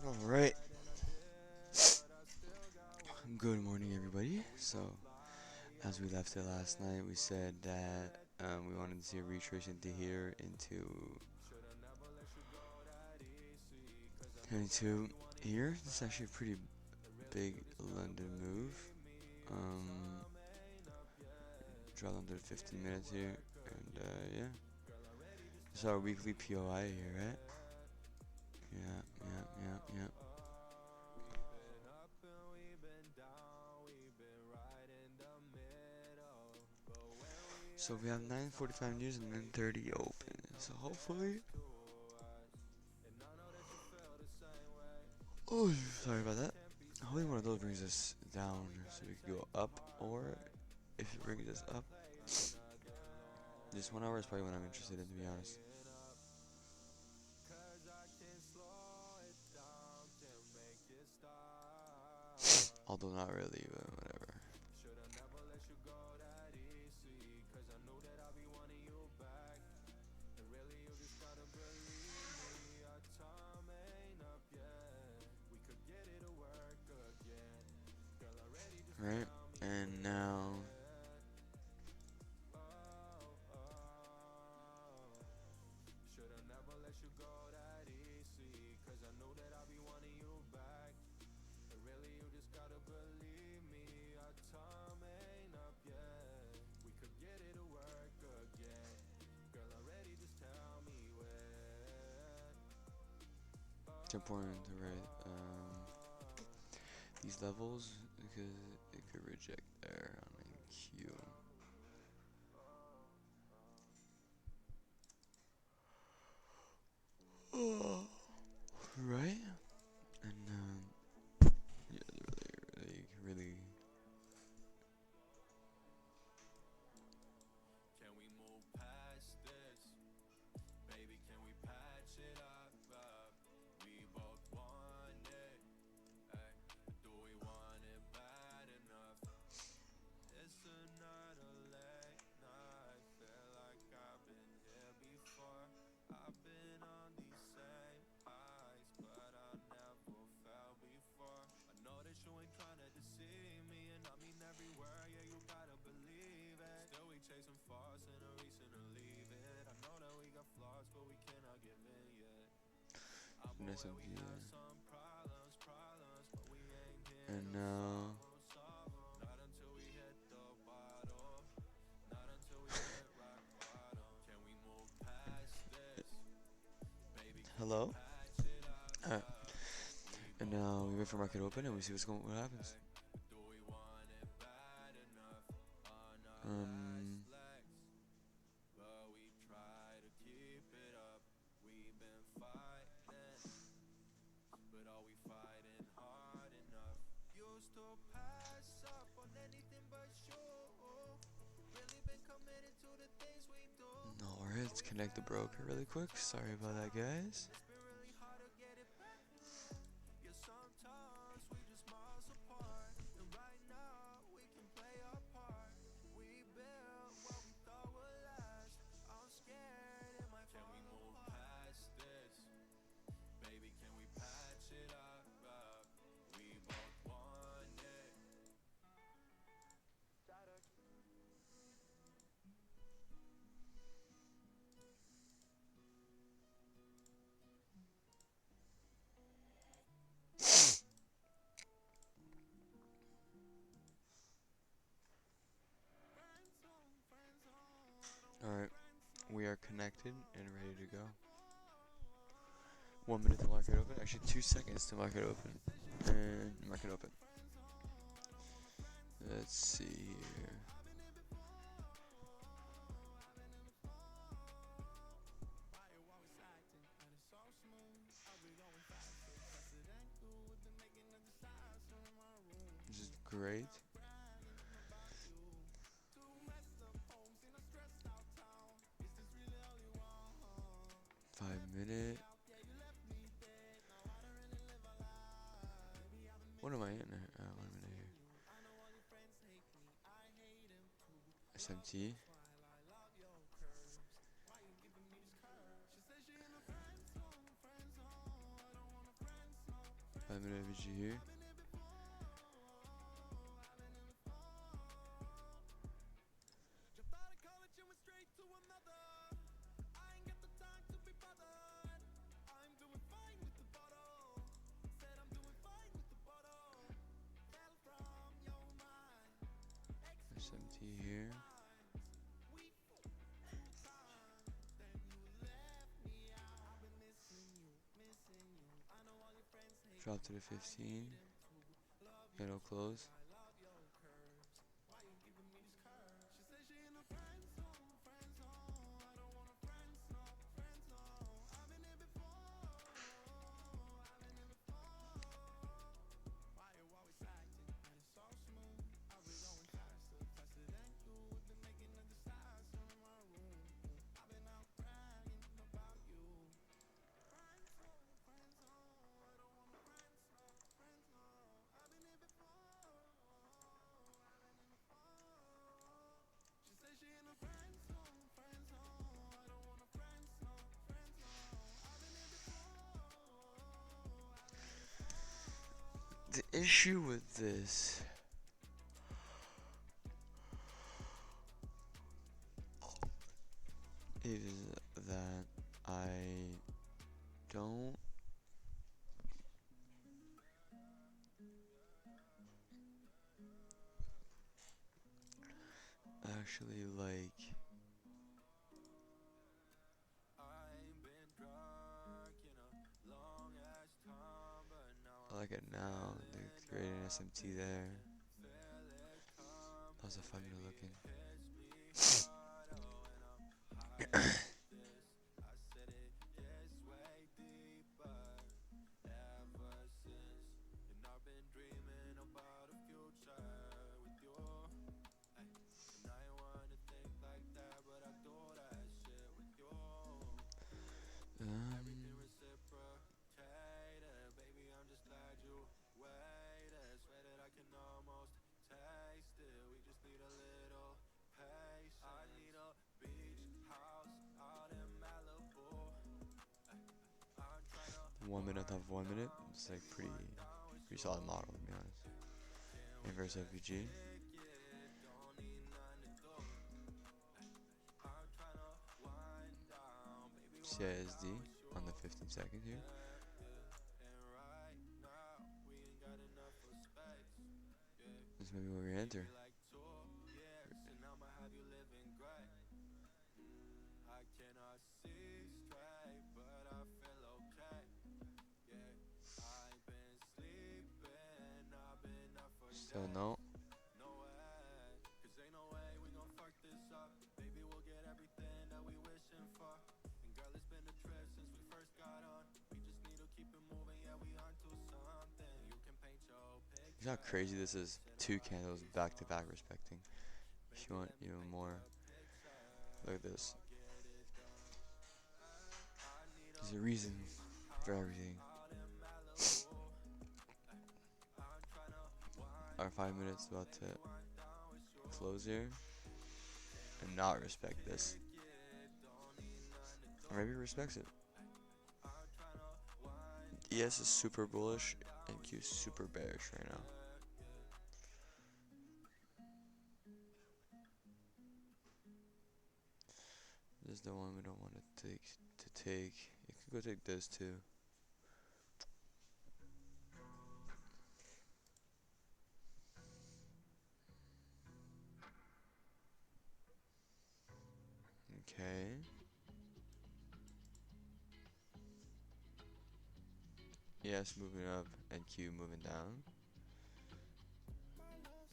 Alright, good morning everybody. So, as we left it last night, we said that we wanted to see a retrace into here, into here. This is actually a pretty big London move. Um, Draw under 15 minutes here, and yeah. This is our weekly POI here, right? Yeah, yeah, yeah, yeah. So we have 9:45 news and 9:30 open. So hopefully, oh, sorry about that. Hopefully one of those brings us down so we can go up, or if it brings us up, this 1 hour is probably what I'm interested in, to be honest. Although not really, but whatever. Right? And now, it's important to write these levels because it could reject there on a Q. Right? And yeah, really. Nice empty there. And now. Hello? Alright. And now we wait for market open and we see what happens. Um, Alright, let's connect the broker really quick. Sorry about that, guys. Alright, we are connected and ready to go. 1 minute to market open. Actually, 2 seconds to market open. And market open. Let's see here. This is great. 5 minute. What am I in? 1 minute here. SMT. 5-minute FVG here. SMT here. Drop to the 15. It'll close. The issue with this is that I don't actually like I like it now. They're creating an SMT there. How's the 5-minute looking? One minute of 1 minute. It's like pretty solid model, to be honest. Inverse FVG. CISD on the 15 second here. This may be where we enter. Still no. You know how crazy this is? 2 candles back to back respecting. If you want even more, look at this. There's a reason for everything. Our 5 minutes about to close here and not respect this. Or maybe respects it. ES is super bullish and Q is super bearish right now. This is the one we don't want to take. You can go take this too. Okay. ES moving up and Q moving down.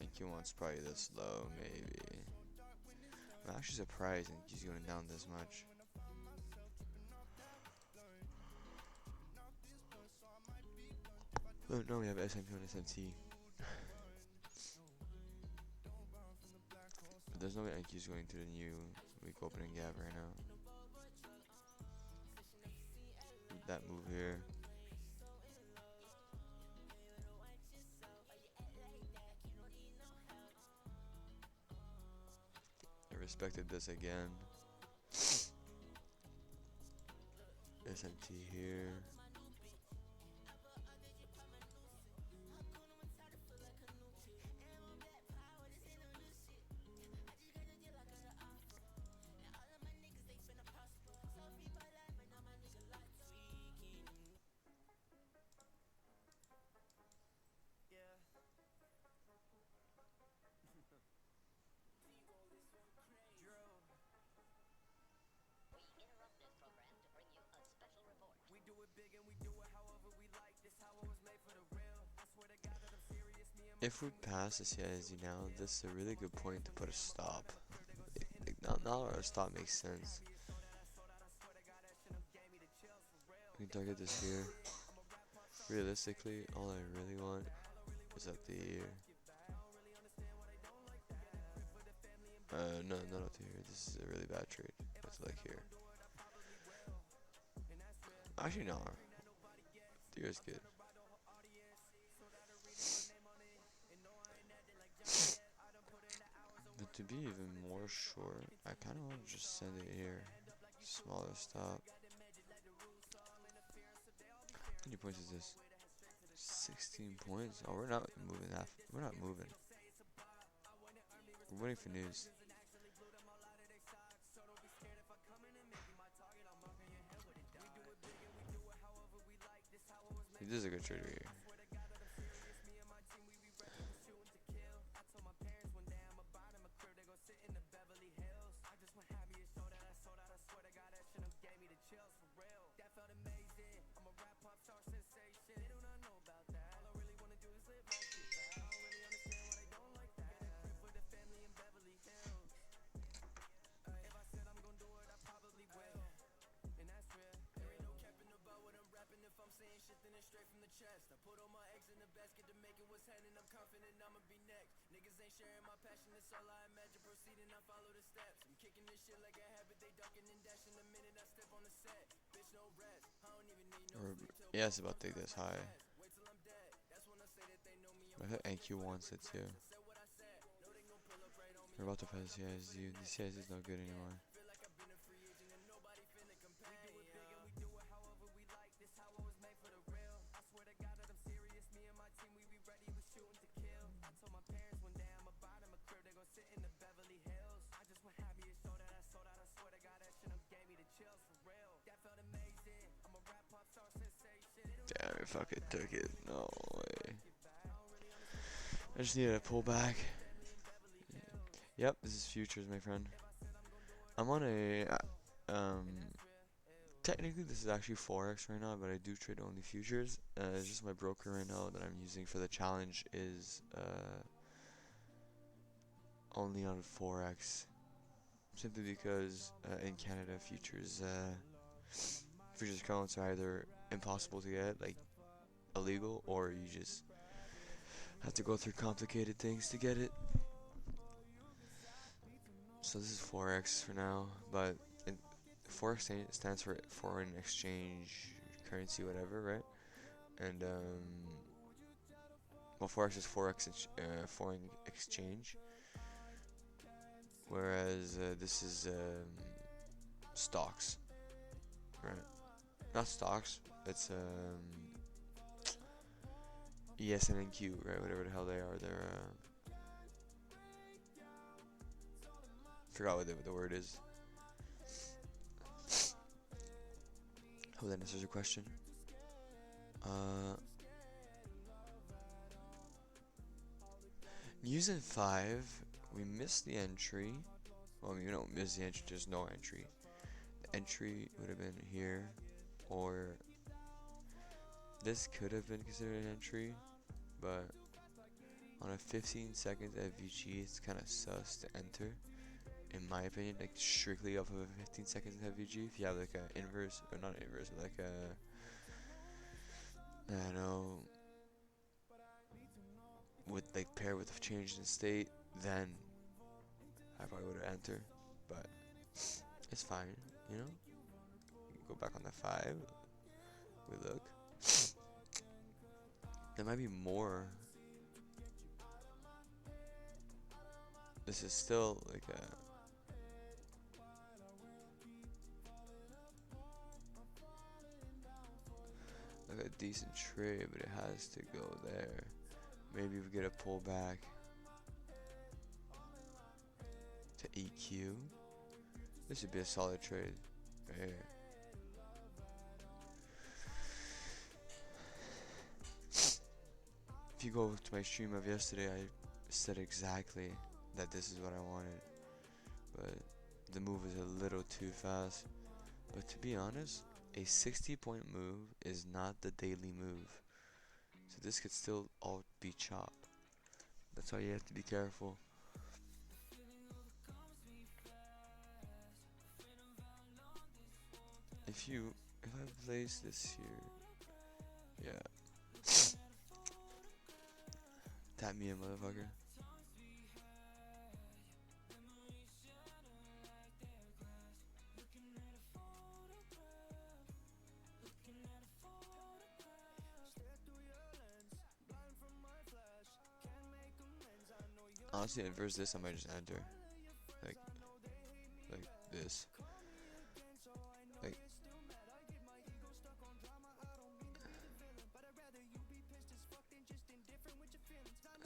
And Q wants probably this low, maybe. I'm actually surprised and Q's going down this much. Oh no, we have SMP on SMT. But there's no way NQ's going to the new week opening gap right now. That move here. I respected this again. SMT here. If we pass the CISD now, this is a really good point to put a stop. Now our stop makes sense. We can target this here. Realistically, all I really want is up to here. No, not up to here. This is a really bad trade. That's like here. Actually, no. Here is good. But to be even more sure, I kind of want to just send it here. Smaller stop. How many points is this? 16 points? Oh, we're not moving that. We're not moving. We're waiting for news. This is a good trade right here. Or, yeah, it's about to take this high. I think NQ wants it too. We're about to pass the CISD. The CISD is not good anymore. Damn it, fuck it, took it. No way. I just needed a pullback. Yep, this is futures, my friend. I'm on a technically this is actually Forex right now, but I do trade only futures. It's just my broker right now that I'm using for the challenge is only on Forex, simply because in Canada futures accounts are either impossible to get, like illegal, or you just have to go through complicated things to get it. So this is Forex for now, but Forex stands for foreign exchange currency, whatever, right? And well, Forex is foreign exchange, whereas this is stocks, right? Not stocks. It's ESNQ, right? Whatever the hell they are. They're forgot what the word is. Hope that answers your question. News in 5, we missed the entry. Well, I mean, we don't miss the entry, there's no entry. The entry would have been here, or this could have been considered an entry, but on a 15 seconds FVG, it's kind of sus to enter, in my opinion, like strictly off of a 15 seconds FVG. If you have like a inverse, or not inverse, but like a, I don't know, with like pair with a change in state, then I probably would have entered, but it's fine, you know. Go back on the 5. We look. There might be more. This is still like a decent trade, but it has to go there. Maybe we get a pullback to EQ. This would be a solid trade right here. If you go to my stream of yesterday, I said exactly that this is what I wanted, but the move is a little too fast. But to be honest, a 60-point move is not the daily move, so this could still all be chopped. That's why you have to be careful. If I place this here, yeah, tap me in, motherfucker. Honestly, inverse this, I might just enter. Like, like this. Like,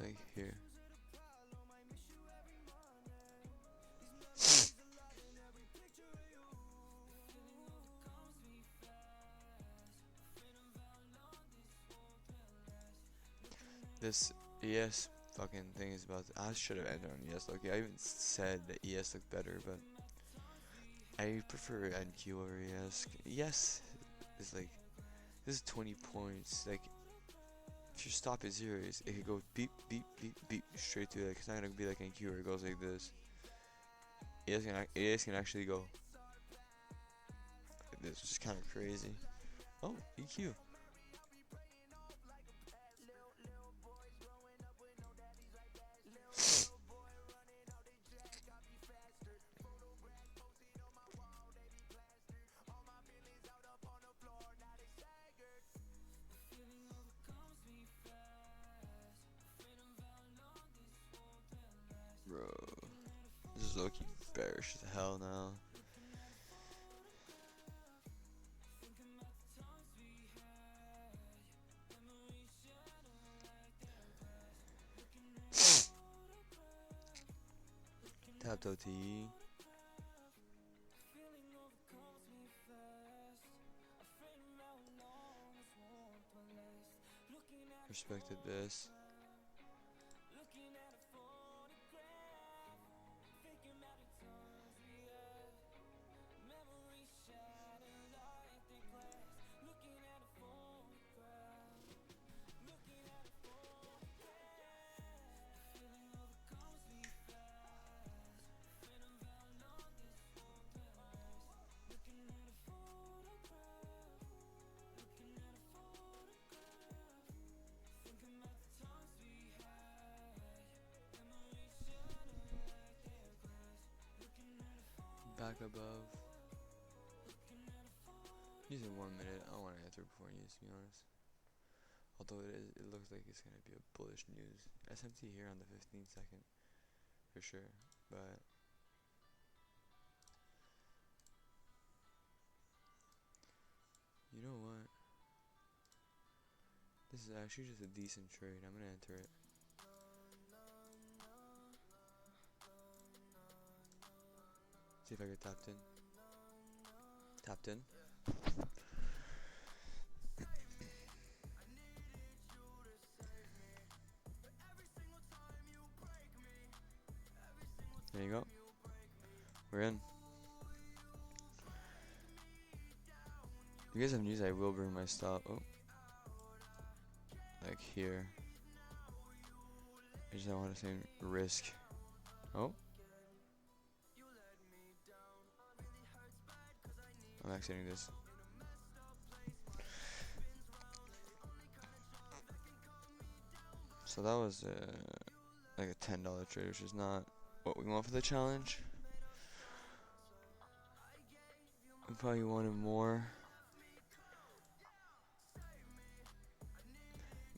like here. This ES fucking thing is about. I should have ended on ES. Loki. I even said that ES looked better, but I prefer NQ over ES. ES is like, this is 20 points. Like, if your stop is 0, it could go beep, beep, beep, beep straight through. Like, it's not gonna be like NQ where it goes like this. ES can actually go like this, which is kind of crazy. Oh, EQ. Bro, this is Loki bearish as hell now. Tapped OTE. Respected this. Back above. Using 1 minute. I don't want to answer before news, to be honest. Although it looks like it's gonna be a bullish news. SMT here on the 15-second for sure, but you know what? This is actually just a decent trade. I'm gonna enter it. See if I get tapped in. Tapped in. There you go. We're in. If you guys have news, I will bring my stop. Oh. Like here. I just don't want to say risk. Oh. I'm exiting this. So that was like a $10 trade, which is not what we want for the challenge. We probably wanted more.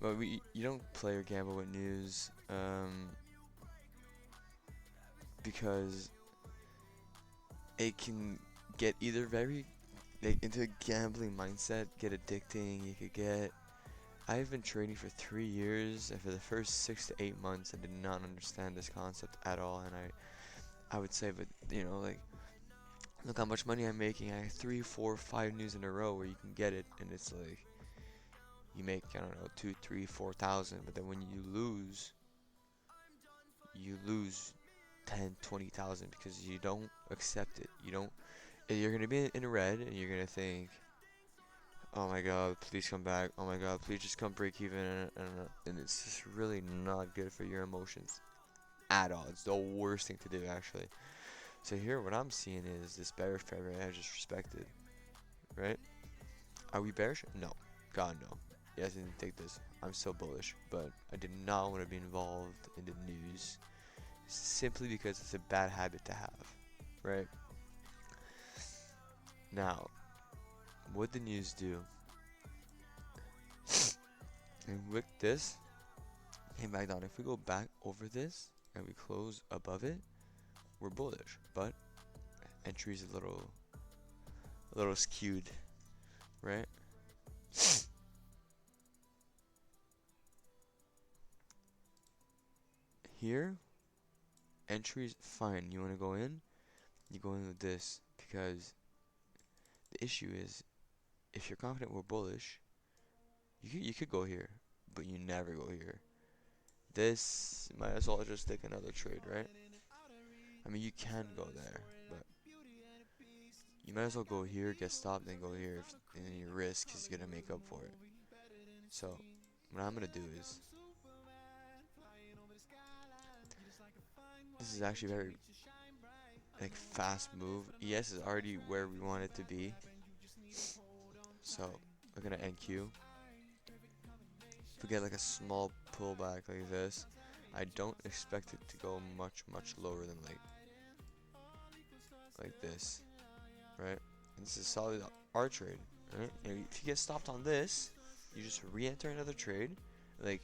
But you don't play or gamble with news because it can get either very into a gambling mindset, get addicting. You could get. I've been trading for 3 years, and for the first 6 to 8 months, I did not understand this concept at all. And I would say, but like, look how much money I'm making. I have 3, 4, 5 news in a row where you can get it, and it's like you make, I don't know, 2, 3, 4,000. But then when you lose 10, 20,000 because you don't accept it. You're gonna be in red, and you're gonna think, Oh my god, please come back. Oh my god, please just come break even. And it's just really not good for your emotions at all. It's the worst thing to do, actually. So here, what I'm seeing is this bearish pair right I just respected, right? Are we bearish? No. God, no. Yes, I didn't take this. I'm so bullish, but I did not want to be involved in the news simply because it's a bad habit to have, right? Now, what the news do? And with this, came back down. If we go back over this and we close above it, we're bullish, but entry is a little skewed, right? Here, entry's fine. You want to go in, you go in with this because the issue is if you're confident we're bullish, you could go here, but you never go here. This might as well just take another trade, right? I mean, you can go there, but you might as well go here, get stopped, then go here, and then your risk is gonna make up for it. So, what I'm gonna do is, this is actually very like fast move. ES is already where we want it to be, so we're gonna NQ. If we get like a small pullback like this, I don't expect it to go much lower than like this, right? And this is solid R trade, right? And if you get stopped on this, you just re-enter another trade, like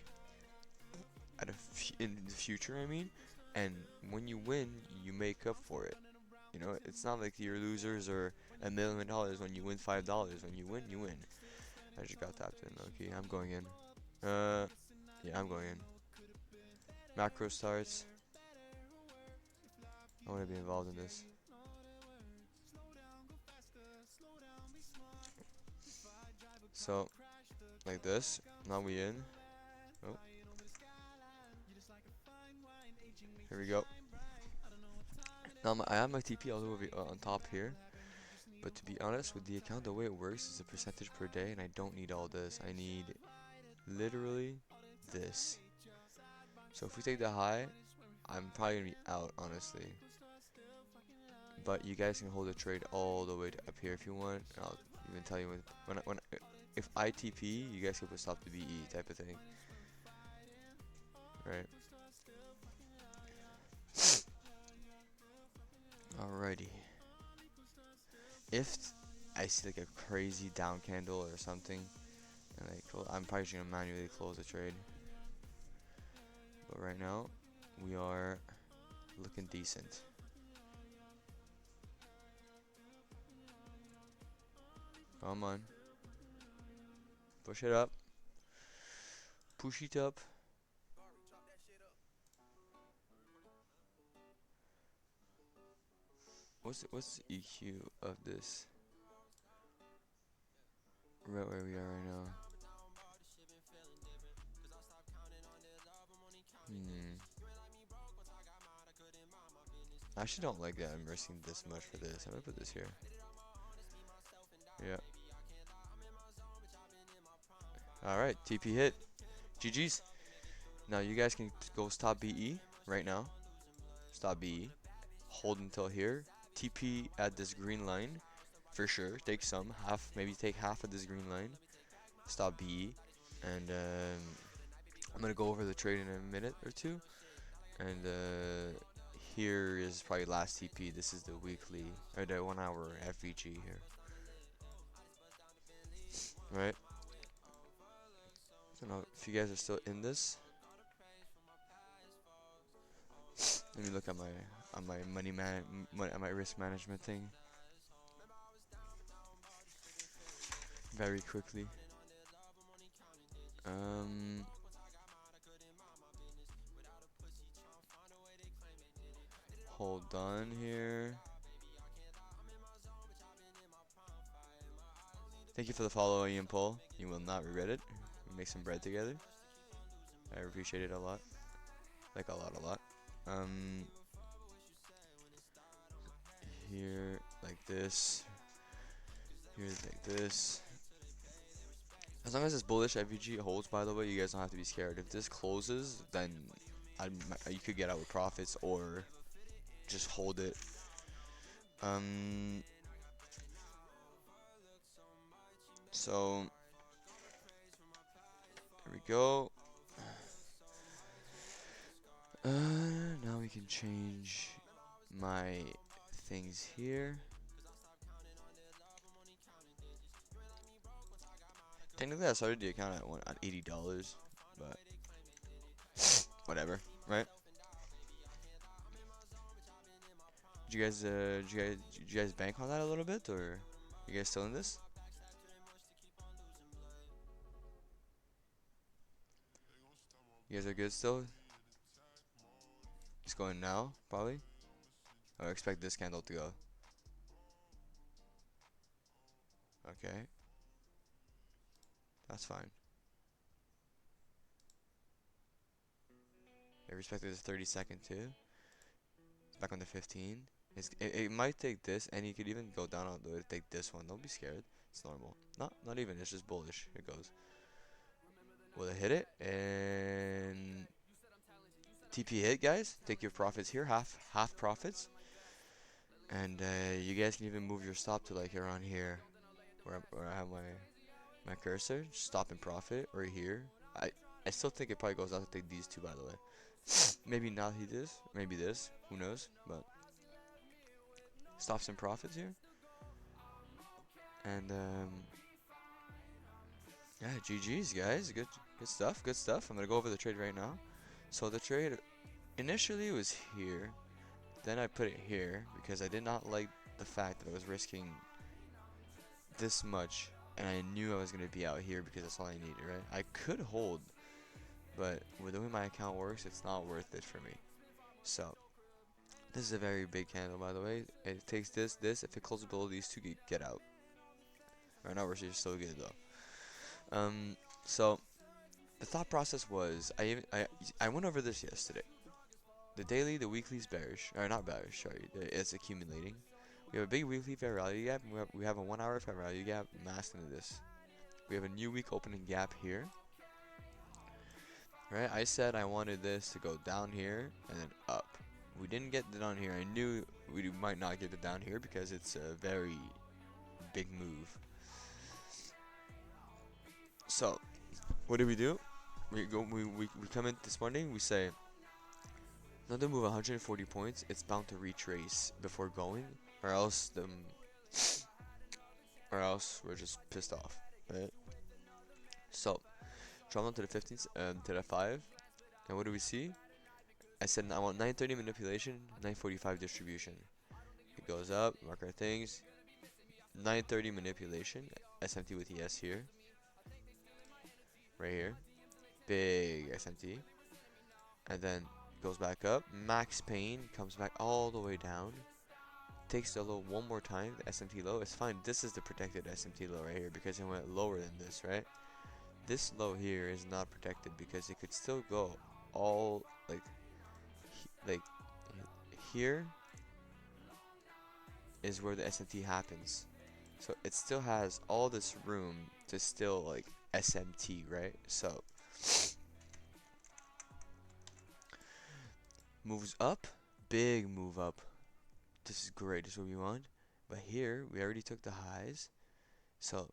in the future, I mean, and when you win, you make up for it. You know, it's not like you're losers or $1,000,000 when you win $5. When you win, you win. I just got tapped in. Okay, I'm going in. Yeah, I'm going in. Macro starts. I want to be involved in this. So, like this. Now we in. Oh. Here we go. Now I have my TP all the way on top here. But to be honest, with the account, the way it works is a percentage per day, and I don't need all this. I need literally this. So if we take the high, I'm probably gonna be out, honestly. But you guys can hold the trade all the way to up here if you want. And I'll even tell you if I TP, you guys can put stop to BE type of thing, right? Alrighty. If I see like a crazy down candle or something, and I'm probably just gonna manually close the trade. But right now, we are looking decent. Come on. Push it up. Push it up. What's the EQ of this? Right where we are right now. I actually don't like that I'm risking this much for this. I'm gonna put this here. Yeah. Alright, TP hit. GG's. Now you guys can go stop BE right now. Stop BE. Hold until here. TP at this green line. For sure. Take some. Maybe take half of this green line. Stop BE. And I'm gonna go over the trade in a minute or two. And here is probably last TP. This is the weekly or the 1 hour FVG here. Right? So now if you guys are still in this, let me look at my my risk management thing very quickly. Hold on here. Thank you for the follow, Ian Paul. You will not regret it. We make some bread together. I appreciate it a lot. Like a lot. Here like this. Here like this. As long as this bullish FVG holds, by the way, you guys don't have to be scared. If this closes, then you could get out with profits or just hold it. So there we go. Now we can change my things here. Technically, I started the account at $80, but whatever, right? Did you guys bank on that a little bit, or you guys still in this? You guys are good still? It's going now, probably. I expect this candle to go. Okay, that's fine. I respected this 30-second too. It's back on the 15. It might take this, and you could even go down on the take this one. Don't be scared. It's normal. Not even. It's just bullish. It goes. Will it hit it? And TP hit, guys. Take your profits here. Half profits. And you guys can even move your stop to like around here, where I have my cursor. Stop and profit, or here. I still think it probably goes out to take these two, by the way. Maybe not he this, maybe this, who knows, but stops and profits here. And yeah, GG's guys, good stuff, good stuff. I'm gonna go over the trade right now. So the trade initially was here, then I put it here because I did not like the fact that I was risking this much, and I knew I was gonna be out here because that's all I needed, right? I could hold, but with the way my account works, it's not worth it for me. So this is a very big candle, by the way. It takes this. If it closes below these two, get out. Right now we're still good though. So the thought process was I went over this yesterday. The daily, the weekly's bearish, or not bearish. Sorry, it's accumulating. We have a big weekly fair value gap. And we have a 1 hour fair value gap masked into this. We have a new week opening gap here. Right, I said I wanted this to go down here and then up. We didn't get it down here. I knew we might not get it down here because it's a very big move. So, what do? We come in this morning. We say another move 140 points. It's bound to retrace before going, or else we're just pissed off, right? So, drop down to the 15th, to the 5, and what do we see? I said I want 930 manipulation, 945 distribution. It goes up, mark our things. 930 manipulation, SMT with ES here. Right here. Big SMT. And then goes back up. Max pain comes back all the way down. Takes the low one more time, the SMT low. It's fine. This is the protected SMT low right here because it went lower than this, right? This low here is not protected because it could still go all like here is where the SMT happens. So it still has all this room to still like SMT, right? So moves up, big move up. This is great, this is what we want. But here we already took the highs. So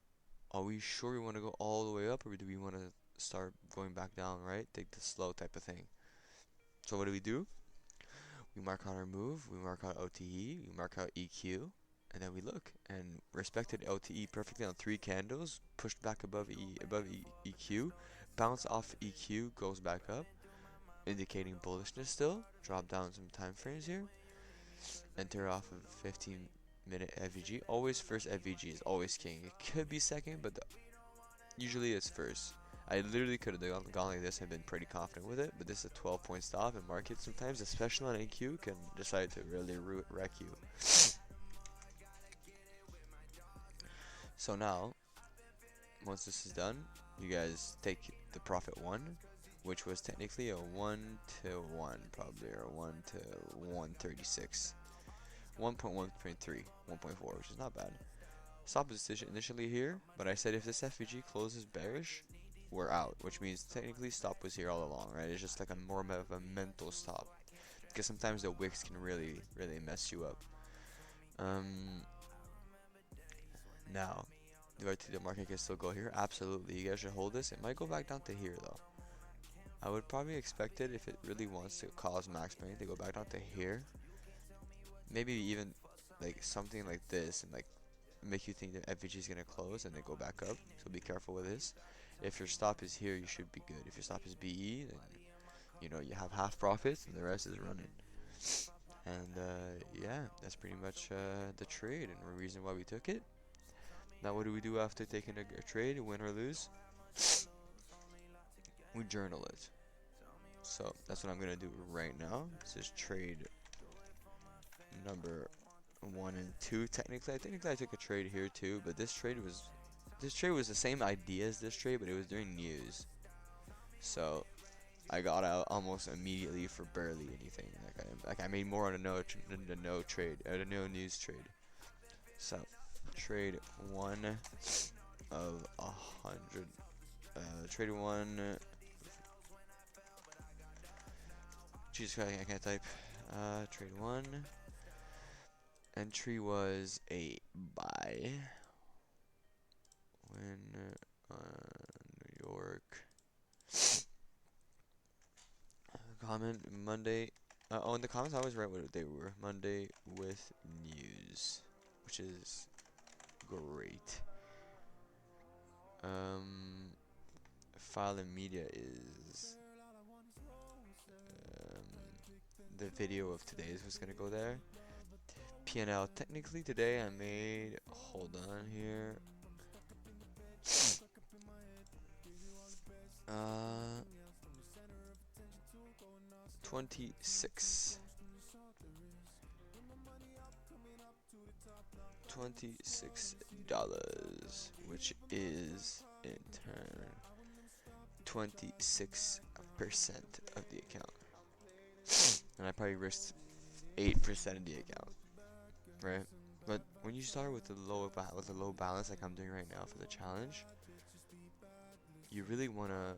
are we sure we want to go all the way up, or do we want to start going back down, right? Take the slow type of thing. So what do? We mark out our move, we mark out OTE, we mark out EQ, and then we look and respected LTE perfectly on 3 candles, pushed back above EQ, bounce off EQ, goes back up, indicating bullishness still. Drop down some time frames here. Enter off of 15-minute FVG. Always first FVG is always king. It could be second, but usually it's first. I literally could have gone like this and been pretty confident with it, but this is a 12-point stop, and markets sometimes, especially on NQ, can decide to really wreck you. So now, once this is done, you guys take the profit 1, which was technically a 1 to 1 probably, or 1 to 136. 1.1.3, 1.4, which is not bad. Stop was initially here, but I said if this FVG closes bearish, we're out, which means technically stop was here all along, right? It's just like a more of a mental stop, because sometimes the wicks can really mess you up. Now, do I think the market can still go here? Absolutely. You guys should hold this. It might go back down to here though. I would probably expect it, if it really wants to cause max pain, to go back down to here. Maybe even like something like this, and like make you think that FVG is gonna close and then go back up. So be careful with this. If your stop is here, you should be good. If your stop is BE, then you know you have half profits and the rest is running. And yeah, that's pretty much the trade and the reason why we took it. Now, what do we do after taking a trade, win or lose? We journal it. So that's what I'm gonna do right now. This is trade number 1 and 2. Technically I took a trade here too, but this trade was the same idea as this trade, but it was during news. So I got out almost immediately for barely anything. Like I made more on a no news trade. So trade 1 of 100. Trade 1. Jesus Christ, I can't type. Trade 1. Entry was a buy. When New York. Comment Monday. Oh, in the comments I always write what they were. Monday with news, which is great. File and media is the video of today's was gonna go there. P&L. Technically today I made. Hold on here. 26. $26, which is in turn 26% of the account. And I probably risked 8% of the account, right? But when you start with a low balance like I'm doing right now for the challenge, you really wanna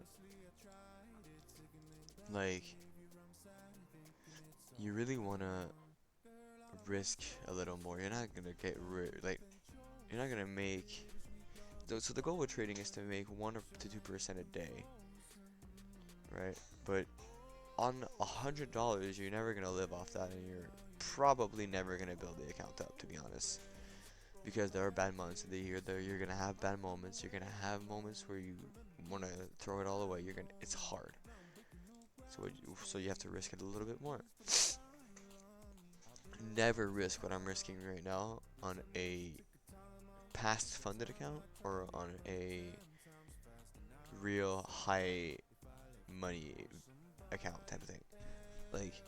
risk a little more. You're not gonna get you're not gonna make. So the goal with trading is to make 1 to 2% a day, right? But on $100, you're never gonna live off that, and you're probably never gonna build the account up, to be honest. Because there are bad months of the year. You're gonna have bad moments. You're gonna have moments where you wanna throw it all away. It's hard. So you have to risk it a little bit more. Never risk what I'm risking right now on a past funded account or on a real high money account type of thing. Like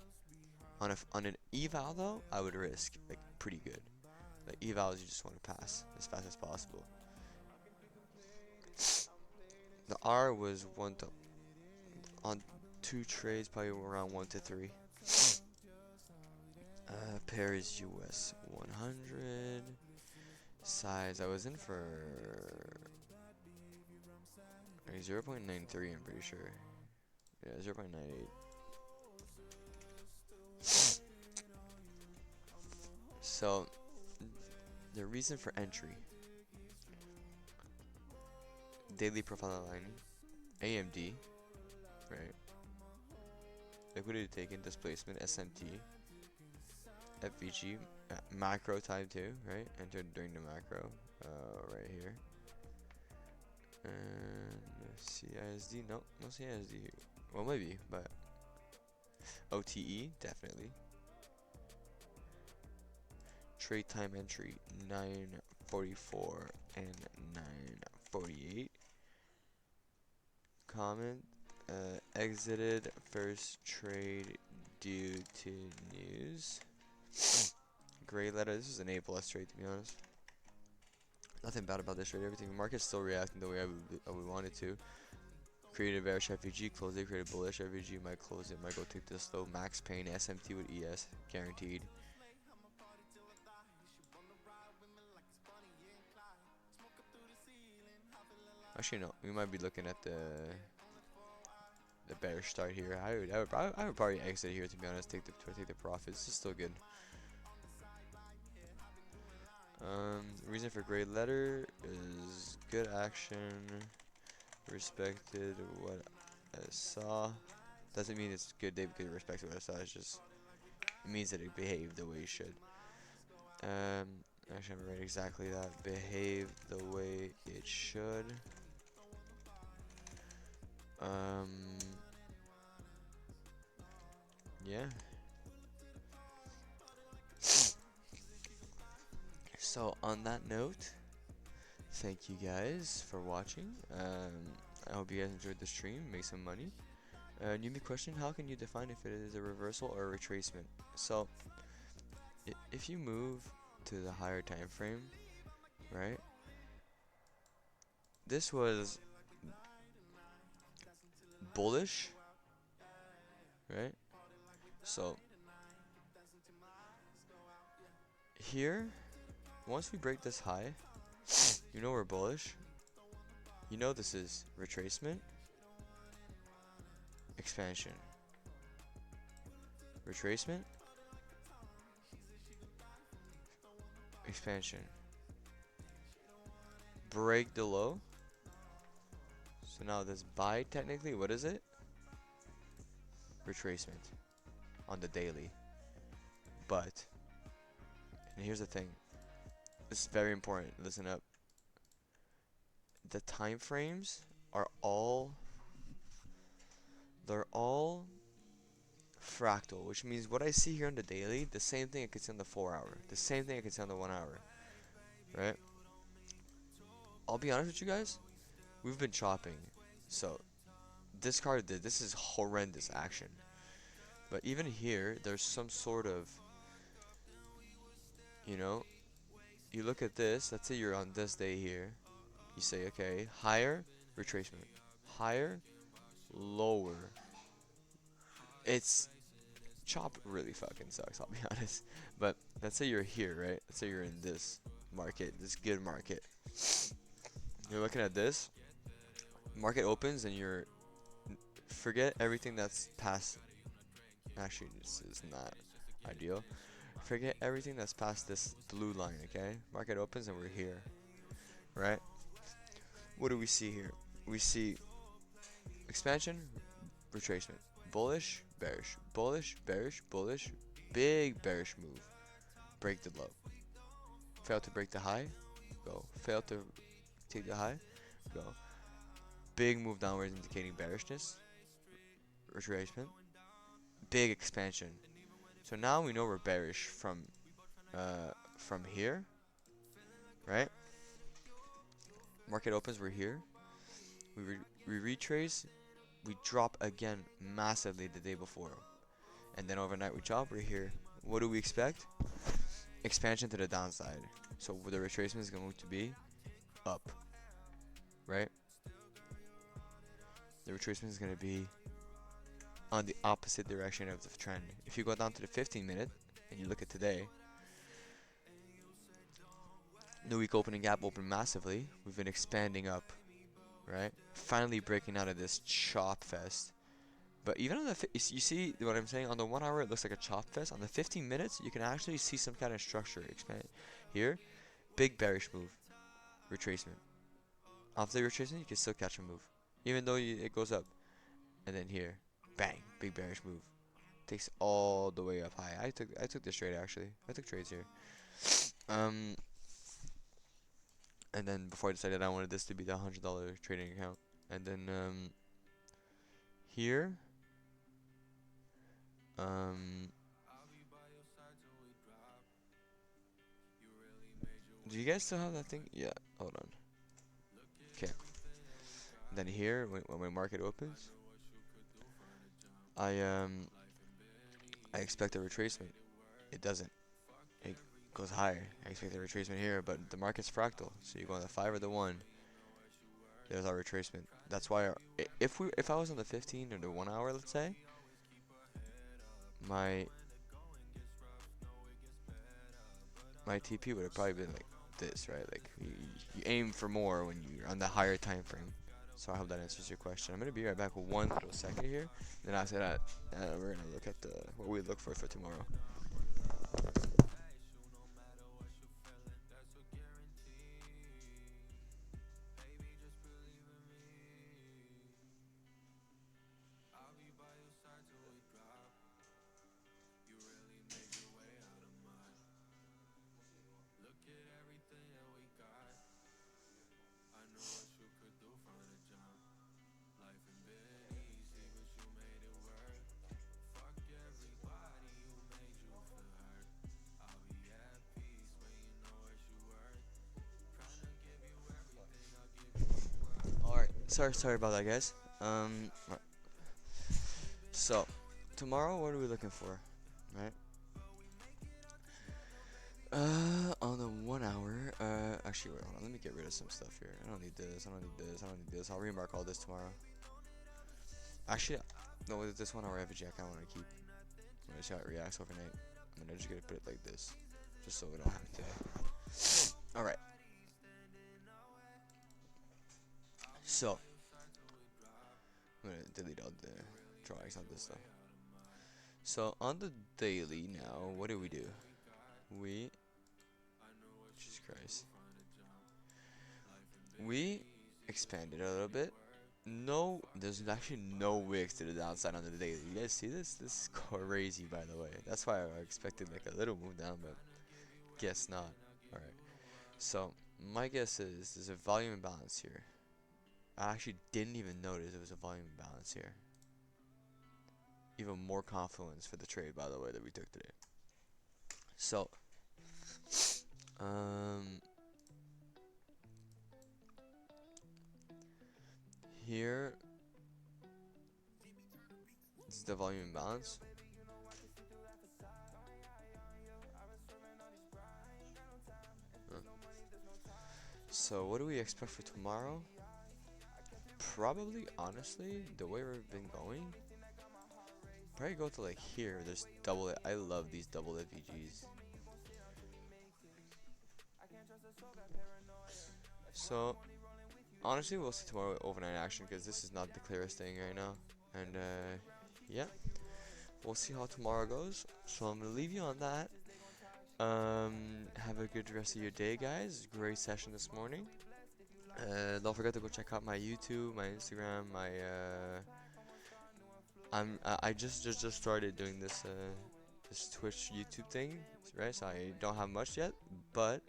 on an eval though, I would risk like pretty good. Like evals, you just want to pass as fast as possible. The R was on 2 trades, probably around 1 to 3. Pair is US 100. Size, I was in for 0.93, I'm pretty sure. Yeah, 0.98. So, the reason for entry. Daily profile aligning. AMD. Right. Liquidity taken, displacement, SMT. FVG, macro time too, right? Entered during the macro, right here. And CISD, no CISD here. Well, maybe, but OTE, definitely. Trade time entry, 9:44 and 9:48. Comment, exited first trade due to news. Gray letter. This is an A+ trade, to be honest. Nothing bad about this trade. Everything. The market's still reacting the way I would want it to. Created bearish FVG, closed it. Created bullish FVG, might close it. Might go take this low. Max pain. SMT with ES, guaranteed. Actually, no. We might be looking at the bearish start here. I would probably exit here, to be honest. Take the profits. This is still good. Reason for great letter is good action. Respected what I saw. Doesn't mean it's good day because it respected what I saw. It's just it means that it behaved the way it should. Actually, I'm gonna write exactly that. Behave the way it should. Yeah. So on that note, thank you guys for watching. I hope you guys enjoyed the stream. Make some money. Newbie question: how can you define if it is a reversal or a retracement? So, if you move to the higher time frame, right? This was bullish, right? So here, once we break this high, you know we're bullish. You know this is retracement, expansion, retracement, expansion, break the low. So now this buy, technically, what is it? Retracement on the daily. But, and here's the thing, this is very important, listen up. The time frames are all, they're all fractal, which means what I see here on the daily, the same thing I could see on the 4 hour, the same thing I could see on the 1 hour, right? I'll be honest with you guys, we've been chopping, so this card did, this is horrendous action. But even here, there's some sort of, you know, you look at this, let's say you're on this day here, you say, okay, higher, retracement, higher, lower. It's, chop really fucking sucks, I'll be honest. But let's say you're here, right? Let's say you're in this market, this good market. You're looking at this, market opens and you're, forget everything that's past, actually this is not ideal. Forget everything that's past this blue line, okay? Market opens and we're here, right? What do we see here? We see expansion, retracement, bullish, bearish, bullish, bearish, bullish, big bearish move, break the low, fail to break the high, go, fail to take the high, go, big move downwards indicating bearishness, retracement, big expansion. So now we know we're bearish from here, right? Market opens, we're here. We retrace, we drop again massively the day before, and then overnight we chop, we're here. What do we expect? Expansion to the downside. So the retracement is going to be up, right? The retracement is going to be on the opposite direction of the trend. If you go down to the 15-minute and you look at today, the week opening gap opened massively. We've been expanding up, right? Finally breaking out of this chop fest. But even on the, you see what I'm saying? On the 1 hour, it looks like a chop fest. On the 15 minutes, you can actually see some kind of structure expand. Here, big bearish move, retracement. After the retracement, you can still catch a move, even though it goes up. And then here, bang, big bearish move, takes all the way up high. I took this trade actually. I took trades here. And then before I decided I wanted this to be the $100 trading account, and then here, do you guys still have that thing? Yeah, hold on. Okay. Then here, when my market opens, I expect a retracement. It doesn't. It goes higher. I expect a retracement here, but the market's fractal, so you go on the 5 or the 1. There's our retracement. That's why if I was on the 15 or the 1 hour, let's say, my TP would have probably been like this, right? Like you aim for more when you're on the higher time frame. So I hope that answers your question. I'm gonna be right back with one little second here. Then after that, we're gonna look at the what we look for tomorrow. All right. Sorry about that, guys. Right. So tomorrow, what are we looking for, right? On the 1 hour. Actually, wait, hold on. Let me get rid of some stuff here. I don't need this. I don't need this. I don't need this. I'll remark all this tomorrow. Actually, no, with this 1 hour effigy, I kind of want to keep. I'm gonna see how it reacts overnight. I'm gonna just gonna put it like this, just so we don't have to. All right. So I'm gonna delete all the drawings on this stuff. So on the daily now, what do? We, Jesus Christ, we expanded a little bit. No, there's actually no wicks to the downside on the daily. You guys see this? This is crazy, by the way. That's why I expected like a little move down, but guess not. All right. So my guess is there's a volume imbalance here. I actually didn't even notice there was a volume imbalance here. Even more confluence for the trade, by the way, that we took today. So, here is the volume imbalance. So, what do we expect for tomorrow? Probably, honestly, the way we've been going, probably go to like here. There's double it. I love these double FVGs. So, honestly, we'll see tomorrow with overnight action because this is not the clearest thing right now. And, yeah, we'll see how tomorrow goes. So, I'm going to leave you on that. Have a good rest of your day, guys. Great session this morning. Don't forget to go check out my YouTube, my Instagram, my I just started doing this this Twitch YouTube thing, right? So I don't have much yet, but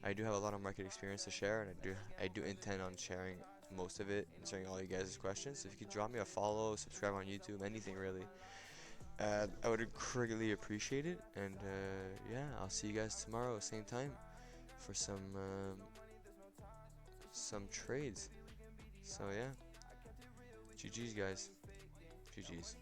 I do have a lot of market experience to share, and I do intend on sharing most of it, answering all you guys' questions. So if you could drop me a follow, subscribe on YouTube, anything really, I would greatly appreciate it. And yeah, I'll see you guys tomorrow, same time, for some trades. So yeah, GG's guys, GG's.